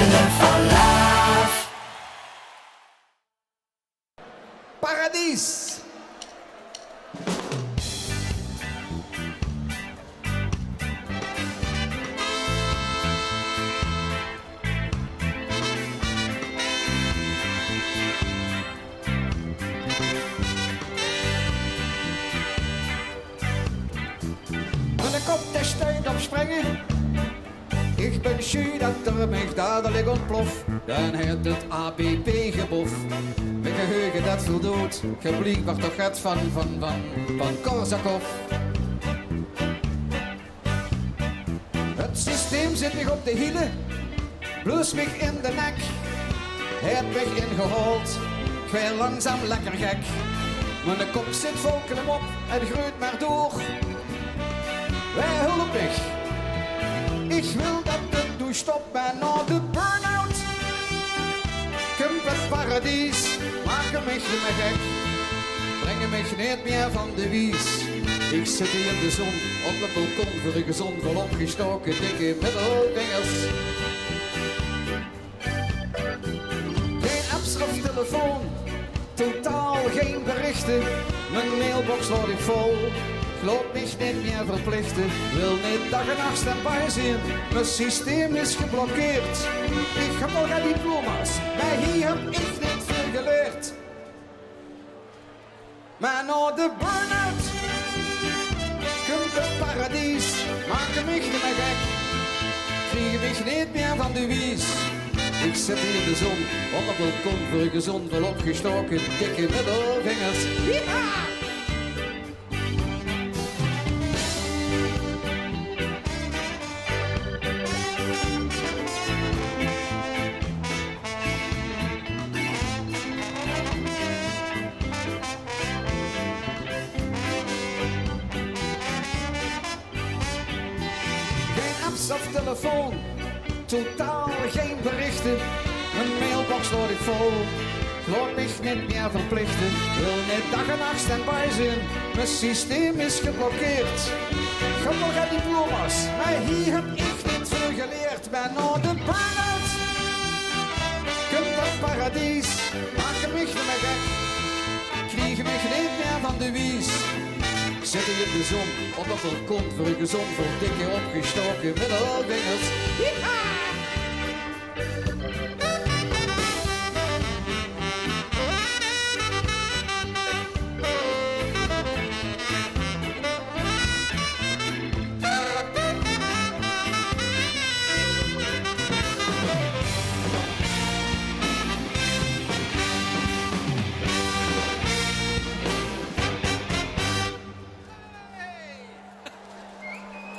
pillen van love. Paradies. Mijn kop de steun opspringen. Ik ben schü dat er mij dadelijk ontplof. Dan heeft het ABP-gebof. Mijn geheugen dat viel dood. Gebliek was toch het van Korsakov. Het systeem zit mij op de hielen. Blus mij in de nek. Het mij ingehold. Ik ben langzaam lekker gek. Mijn kop zit vol klem op. Het groeit maar door. Wij hulp weg. Ik wil dat het doe stop bij na de burn-out. Kom het paradies, maken mij niet meer gek. Brengen mij niet meer van de wies. Ik zit hier in de zon, op het balkon voor een gezond vol opgestoken dikke middelvingers. Geen apps of telefoon, totaal geen berichten. Mijn mailbox laat ik vol. Loop mich niet meer verplichten, wil niet dag en nacht standby zijn. Mijn systeem is geblokkeerd. Ik heb al geen diploma's, maar hier heb ik niet veel geleerd. Maar na de burn-out komt het paradies. Maak mich niet meer gek, krieg mich niet meer van de wies. Ik zit hier in de zon, op het balkon voor een gezond wel opgestoken dikke middelvingers. Ja! Of telefoon, totaal geen berichten. Mijn mailbox laat ik vol, laat mich niet meer verplichten. Wil niet dag en nacht standby zijn, mijn systeem is geblokkeerd. Ik heb nog geen diploma's, maar hier heb ik niet veel geleerd. Ben na de burn-out, komt het paradies. Maken mich niet meer gek, kriegen mich niet meer van de wies. Zit hier in de zon, op het balkon voor een gezond, voor dikke opgestoken middelvingers. Ja!